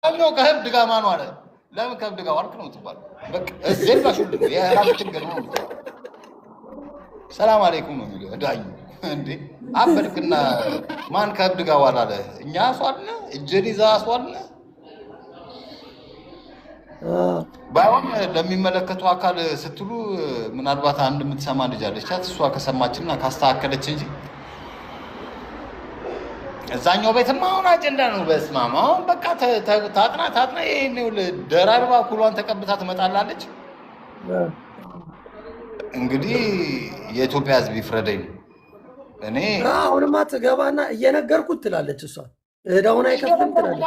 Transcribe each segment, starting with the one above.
ዳኛው ከህብድ ጋር ማን ዋለ? ለምን ከህብድ ጋር ዋልክ ነው የምትባለው? በቃ እዚህ ባሽ የራሱ ችግር ነው። ሰላም አለይኩም ነው የሚለው ዳኛው። እንዴ አበድክና ማን ከህብድ ጋር ዋል አለ? እኛ አስዋልነ እጅን ይዛ አስዋልነ። ባይሆን ለሚመለከቱ አካል ስትሉ ምናልባት አንድ የምትሰማ ልጅ አለቻት። እሷ ከሰማችና ካስተካከለች እንጂ እዛኛው ቤትማ አሁን አጀንዳ ነው። በስማማ አሁን በቃ ታጥና ይሄን ደራርባ ኩሏን ተቀብታ ትመጣላለች። እንግዲህ የኢትዮጵያ ሕዝብ ይፍረደኝ። እኔ አሁንማ ትገባና እየነገርኩት ትላለች እሷ እዳውን አይከፍልም ትላለች።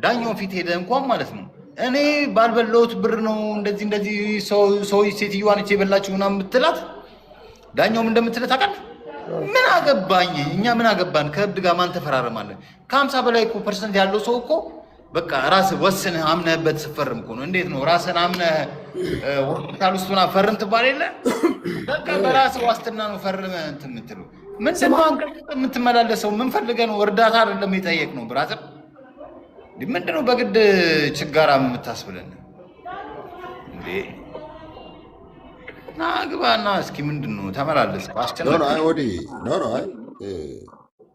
ዳኛው ፊት ሄደ እንኳን ማለት ነው። እኔ ባልበላሁት ብር ነው እንደዚህ ሰው ሴትዮዋን የበላችሁ ምናምን የምትላት ዳኛውም እንደምትለው ታውቃለህ። ምን አገባኝ እኛ ምን አገባን? ከህብድ ጋር ማን ተፈራረማለን? ከ50 በላይ እኮ ፐርሰንት ያለው ሰው እኮ በቃ ራስህ ወስነህ አምነህበት ስትፈርም እኮ ነው። እንዴት ነው ራስህን አምነህ ሆስፒታል ውስጥ ምናምን ፈርም ትባል የለ? በቃ በራስህ ዋስትና ነው ፈርመህ እንትን የምትለው። ምን ስማን የምትመላለሰው ምን ፈልገህ ነው? እርዳታ አይደለም የጠየቅ ነው ብራዘር። ምንድን ነው በግድ ችጋራ የምታስብለን እንዴ? ና ግባና እስኪ ምንድን ነው ተመላለስ።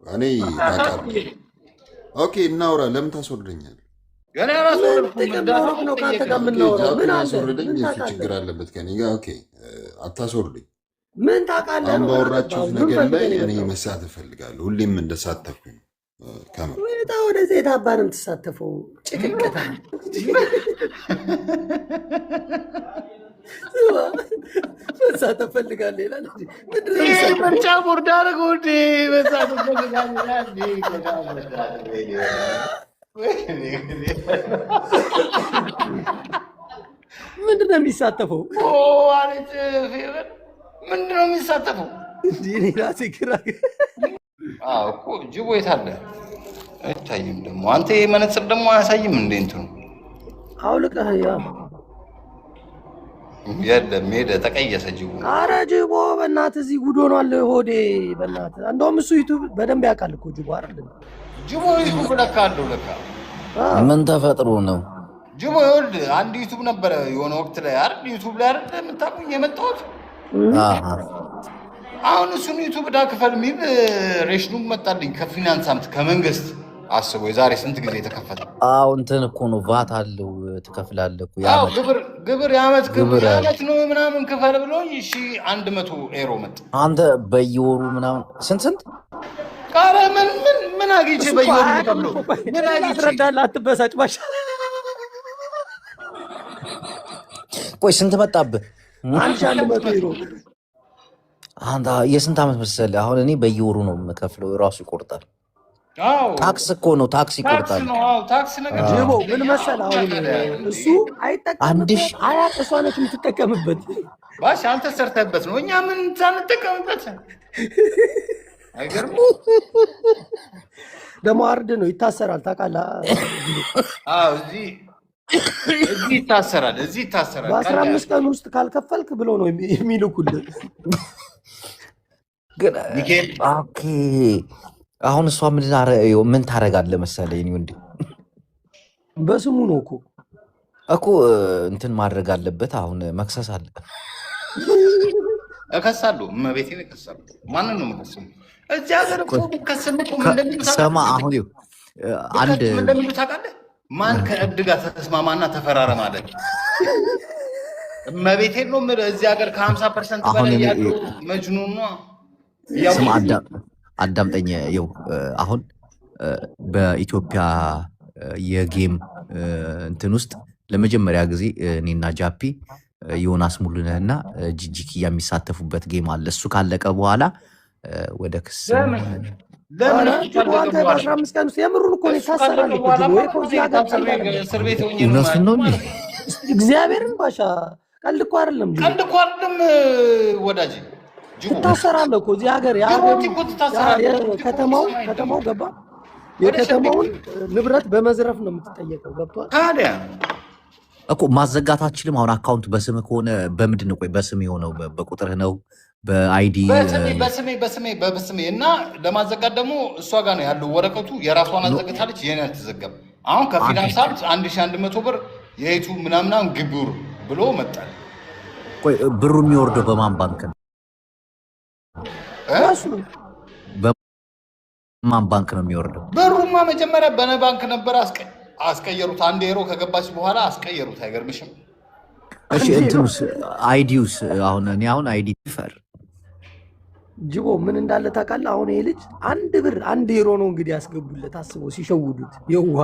እኔ ኦኬ እናውራ። ለምን ታስወርደኛል? ታስወርደኝ ችግር አለበት ከኔ ጋር። ኦኬ አታስወርደኝ። ምን ታውቃለህ? አሁን ባወራችሁት ነገር ላይ እኔ መሳተፍ እፈልጋለሁ። ሁሌም እንደሳተፍኩኝ ወጣ ወደዚህ የታባንም ትሳተፈው ጭቅቅታ መሳተፍ ፈልጋለህ ይላል። ምርጫ ቦርድ አደረገው እንደ መሳተፍ ፈልጋለህ። ምንድን ነው የሚሳተፈው? ምንድን ነው የሚሳተፈው? እኔ እራሴ ግራ እኮ ጅቦ የት አለ? አይታይም ደግሞ አንተ መነጽር ደግሞ አያሳይም እንደ እንትኑ አውልቀህ ያ የለም ሄደ ተቀየሰ ጅቦ። ኧረ ጅቦ በእናትህ እዚህ ጉድ ሆኗል ሆዴ በእናትህ። እንደውም እሱ ዩቱብ በደንብ ያውቃል እኮ ጅቦ አይደል? ጅቦ ዩቱብ ለካ አለው ለካ። ምን ተፈጥሮ ነው ጅቦ? ይኸውልህ አንድ ዩቱብ ነበረ የሆነ ወቅት ላይ አይደል? ዩቱብ ላይ አይደል የምታውቁኝ የመጣሁት። አሁን እሱን ዩቱብ ዕዳ ክፈል የሚል ሬሽኑም መጣልኝ ከፊናንስ አምት ከመንግስት አስቦ የዛሬ ስንት ጊዜ የተከፈተ። አዎ እንትን እኮ ነው ቫት አለው ትከፍላለህ እኮ። ያው ግብር የዓመት ግብር የዓመት ነው ምናምን ክፈል ብሎኝ 100 ኤሮ መጣ። አንተ በየወሩ ምናምን ስንት ቃረ ምን አግኝቼ በየወሩ ተብሎ ምን አግኝቼ ትረዳለህ? አትበሳጭ ባሻ። ቆይ ስንት መጣብህ? 100 ኤሮ። አንተ የስንት ዓመት መሰለህ? አሁን እኔ በየወሩ ነው የምከፍለው። ራሱ ይቆርጣል። ታክስ እኮ ነው፣ ታክስ ይቆርጣል። ታክስ ነገር ጅቦ ምን መሰለህ? አሁን እሱ አይጠቀምበት አያት እሷ ነች የምትጠቀምበት። ባሽ አንተ ሰርተህበት ነው፣ እኛ ምን ሳንጠቀምበት። አይገርም ደግሞ አርድ ነው ይታሰራል። ታውቃለህ? እዚህ ይታሰራል። በ15 ቀን ውስጥ ካልከፈልክ ብሎ ነው የሚልኩልህ። ኦኬ አሁን እሷ ምን ታደርጋለህ መሰለህ? እኔ ወንድ በስሙ ነው እኮ እንትን ማድረግ አለበት። አሁን መክሰስ አለ። እከሳለሁ፣ እመቤቴን እከሳለሁ። ማንን ነው የምከሰው? እዚህ ሀገር እኮ ሰማ አሁን አንድ እንደሚሉ ታውቃለህ? ማን ከእብድ ጋር ተስማማና ተፈራረም አለ። እመቤቴን ነው የምልህ። እዚህ ሀገር ከ50% በላይ ያለው መጅኑን ነው። ስማ አዳምጠኝ። ይኸው አሁን በኢትዮጵያ የጌም እንትን ውስጥ ለመጀመሪያ ጊዜ እኔና ጃፒ ዮናስ ሙሉነህና ጂጂኪያ የሚሳተፉበት ጌም አለ። እሱ ካለቀ በኋላ ወደ ክስ ለምን አንተ በ15 ቀን ውስጥ የምሩን እኮ ነው ይታሰራል እኮ እውነቱን ነው እንዴ? እግዚአብሔርን ባሻ ቀልድ እኮ አይደለም ወዳጅ ትታሰራለህ እኮ እዚህ ሀገር ከተማው ገባ የከተማውን ንብረት በመዝረፍ ነው የምትጠየቀው። ገብቷል? ታዲያ እኮ ማዘጋት አትችልም። አሁን አካውንት በስምህ ከሆነ በምንድን ነው? ቆይ በስም የሆነው በቁጥርህ ነው በአይዲ በስሜ እና ለማዘጋት ደግሞ እሷ ጋር ነው ያለው ወረቀቱ። የራሷን አዘግታለች፣ የኔ አልተዘጋም። አሁን ከፊናንስ ሀብት 1100 ብር የይቱ ምናምናም ግብር ብሎ መጣል። ቆይ ብሩ የሚወርደው በማን ባንክ ነው? በማን ባንክ ነው የሚወርደው? ብሩማ መጀመሪያ በነ ባንክ ነበር። አስቀየሩት። 1 ዩሮ ከገባች በኋላ አስቀየሩት። አይገርምሽም? እሺ እንትኑስ አይዲውስ አሁን አይዲ ይፈር ጅቦ ምን እንዳለ ታውቃለህ? አሁን ይሄ ልጅ 1 ብር 1 ዩሮ ነው እንግዲህ ያስገቡለት። አስበው ሲሸውዱት። የዋ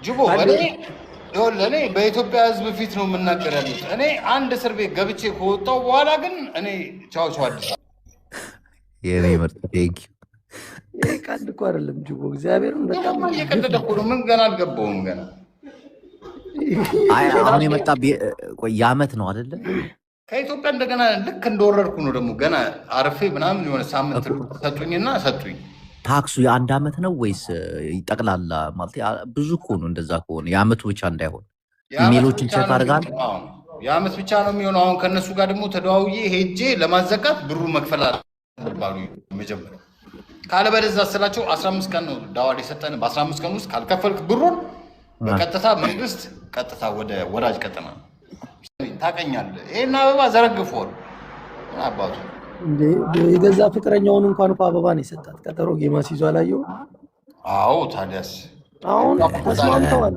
ጅቦ እኔ በኢትዮጵያ ሕዝብ ፊት ነው የምናገር ያሉት። እኔ አንድ እስር ቤት ገብቼ ከወጣሁ በኋላ ግን እኔ ቻው አዲስ የኔ ምርጥ ቴንክ ይሄ ቀልድ እኮ አይደለም ጅቦ። እግዚአብሔርን በጣም እየቀለደ እኮ ነው። ምን ገና አልገባውም ገና አሁን የመጣ የዓመት ነው አይደለ? ከኢትዮጵያ እንደገና ልክ እንደወረድኩ ነው ደግሞ ገና አርፌ ምናምን የሆነ ሳምንት ሰጡኝና ሰጡኝ። ታክሱ የ1 ዓመት ነው ወይስ ይጠቅላላ? ማለት ብዙ እኮ ነው። እንደዛ ከሆነ የዓመቱ ብቻ እንዳይሆን ኢሜሎችን ቼክ አድርጋል። የዓመት ብቻ ነው የሚሆነው። አሁን ከእነሱ ጋር ደግሞ ተደዋውዬ ሄጄ ለማዘጋት ብሩ መክፈል አለባሉ መጀመሪያ። ካለበለዚያ ስላቸው 15 ቀን ነው ዳዋድ የሰጠን። በ15 ቀን ውስጥ ካልከፈልክ ብሩን በቀጥታ መንግስት ቀጥታ ወደ ወራጅ ቀጠና ታቀኛለህ። ይሄን አበባ ዘረግፎል አባቱ የገዛ ፍቅረኛውን እንኳን እኮ አበባ ነው የሰጣት። ቀጠሮ ጌማስ ይዞ አላየው? አዎ ታዲያስ አሁን ተስማምተዋል።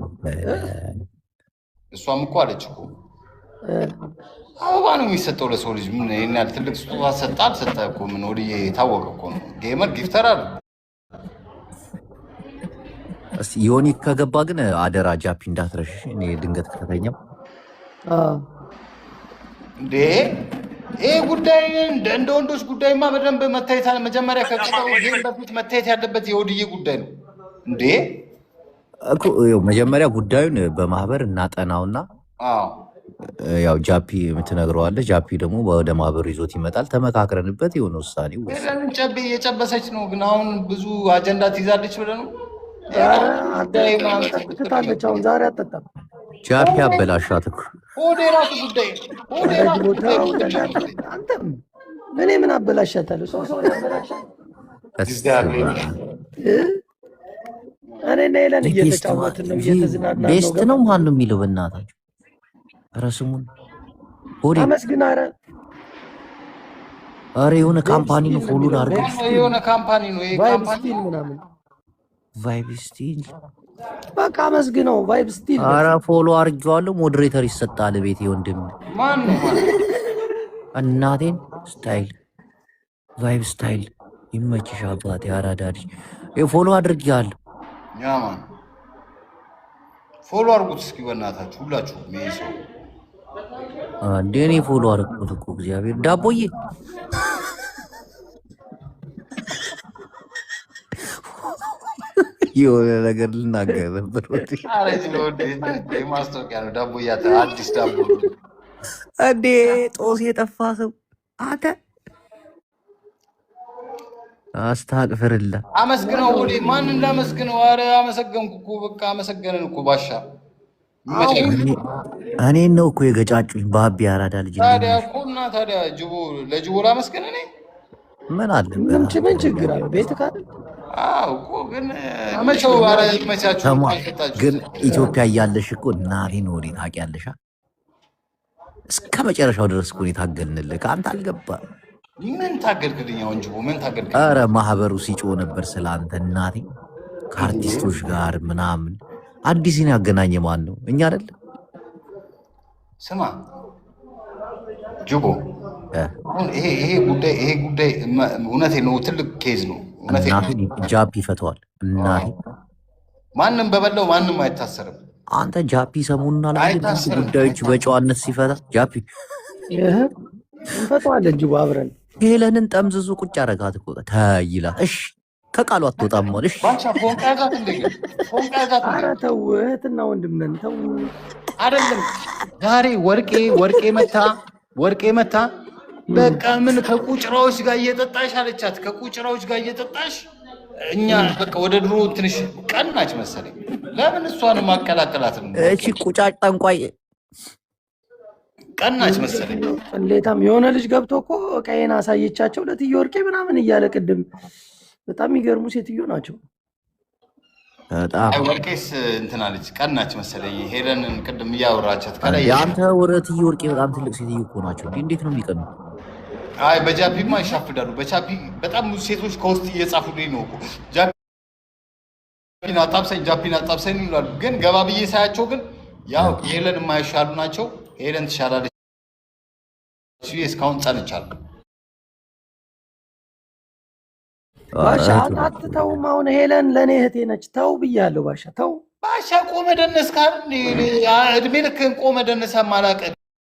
እሷም እኮ አለች እኮ አበባ ነው የሚሰጠው ለሰው ልጅ። ምን ይሄን ያህል ትልቅ ስጦታ ሰጣ አልሰጠ እኮ ምን ወዲህ የታወቀ እኮ ነው። ጌመር ጊፍተር አለ። እስቲ ዮኒ ከገባ ግን አደራ ጃፒ እንዳትረሽ። እኔ ድንገት ከተኛው እንዴ ይሄ ጉዳይ እንደ ወንዶች ጉዳይማ በደንብ መታየት አለ። መጀመሪያ ከቀጠው ጌም በፊት መታየት ያለበት የወድዬ ጉዳይ ነው እንዴ እኮ። መጀመሪያ ጉዳዩን በማህበር እናጠናውና ያው ጃፒ የምትነግረዋለህ። ጃፒ ደግሞ ወደ ማህበሩ ይዞት ይመጣል። ተመካክረንበት የሆነ ውሳኔ ወሰን ጨቤ እየጨበሰች ነው። ግን አሁን ብዙ አጀንዳ ትይዛለች ብለህ ነው ትታለች። አሁን ዛሬ አጠጣም ጃፒ አበላሻት እኮ ወደ ራሱ ጉዳይ አንተም እኔ ምን አበላሻታለሁ? ሰው ያበላሻል። እኔ ሌለን እየተጫወትን ነው እየተዝናና ነው። ቤስት ነው ማን ነው የሚለው? በእናታችሁ ኧረ ስሙን ሆዴ አመስግን። ኧረ የሆነ ካምፓኒ ነው ፎሎ አድርገው የሆነ ካምፓኒ ነው ይሄ ካምፓኒ ምናምን ቫይብ ስቲል በቃ አመስግነው። ቫይብ ስቲል ኧረ ፎሎ አድርጌዋለሁ። ሞዴሬተር ይሰጣል ቤቴ ወንድም ማን ነው እናቴን ስታይል ቫይብ ስታይል ይመችሽ አባቴ አራዳ ልጅ ፎሎ አድርጌዋለሁ። ያማን ፎሎ አድርጉት እስኪ በእናታችሁ ሁላችሁ ሜይሰው እንደኔ ፎሎ አድርጉት እኮ እግዚአብሔር ዳቦዬ የሆነ ነገር ልናገር ነበር። ማስታወቂያ ነው ዳቦ አዲስ ዳቦ እንዴ ጦስ የጠፋ ሰው አንተ አስታቅፍርላ አመስግነው። ወዴ ማን እንዳመስግነው? ኧረ አመሰገንኩ እኮ በቃ አመሰገንን እኮ ባሻ። እኔን ነው እኮ የገጫጩኝ ባቢ አራዳ ልጅ። ታዲያ እኮ እና ታዲያ ጅቦ ለጅቦ ላመስግን እኔ ምን አለ ምን ችግር አለ? ቤት ካለ እኮ ግን መቼው ኧረ ይመቻችሁ። ግን ኢትዮጵያ እያለሽ እኮ እናቴን ወዴ ታውቂያለሽ። እስከ መጨረሻው ድረስ እኮ የታገልንልህ ከአንተ አልገባም። ምን ታገልክልኝ? አሁን ጅቦ ምን ታገልክ? ኧረ ማህበሩ ሲጮህ ነበር ስለአንተ እናቴ ከአርቲስቶች ጋር ምናምን። አዲስን ያገናኘ ማን ነው? እኛ አይደለም። ስማ ጅቦ ይሄ ጉዳይ እውነቴን ነው፣ ትልቅ ኬዝ ነው። እናቴን ጃፒ ይፈተዋል። እናቴ ማንም በበላው ማንም አይታሰርም። አንተ ጃፒ ሰሞኑን አላየህ ጉዳዮች በጨዋነት ሲፈታ ጃፒ እንፈተዋለን። ጅቦ አብረን ሄለንን ጠምዝዙ ቁጭ አረጋት እኮ ተይላት። እሺ ከቃሉ አትወጣም ማለት እሺ። ኧረ ተው እህትና ወንድም ነን። ተው አይደለም ዛሬ ወርቄ መታ በቃ ምን ከቁጭራዎች ጋር እየጠጣሽ አለቻት። ከቁጭራዎች ጋር እየጠጣሽ እኛ በቃ ወደ ድሮ ትንሽ ቀናች መሰለኝ። ለምን እሷን ማቀላቀላት ነው? እቺ ቁጫጭ ጠንቋይ ቀናች መሰለኝ። ቅሌታም የሆነ ልጅ ገብቶ እኮ ቀይን አሳየቻቸው ለትዬ ወርቄ ምናምን እያለ ቅድም በጣም የሚገርሙ ሴትዮ ናቸው። ወርቄስ እንትና ልጅ ቀናች መሰለኝ። ሄለንን ቅድም እያወራቻት ከላይ አንተ ወደ ትዬ ወርቄ በጣም ትልቅ ሴትዮ እኮ ናቸው። እንዴት ነው የሚቀኑ? አይ በጃፒማ ይሻፍዳሉ። በጃፒ በጣም ብዙ ሴቶች ከውስጥ እየጻፉልኝ ነው እኮ ጃፒን አጣብሰኝ ይላሉ። ግን ገባ ብዬ ሳያቸው ግን ያው ሄለን የማይሻሉ ናቸው። ሄለን ትሻላለች እስካሁን ጸንቻለሁ። ባሻ አትተውም። አሁን ሄለን ለእኔ እህቴ ነች። ተው ብያለሁ። ባሻ ተው። ባሻ ቆመ ደነስ ካል እድሜ ልክህን ቆመ ደነሳ ማላቀ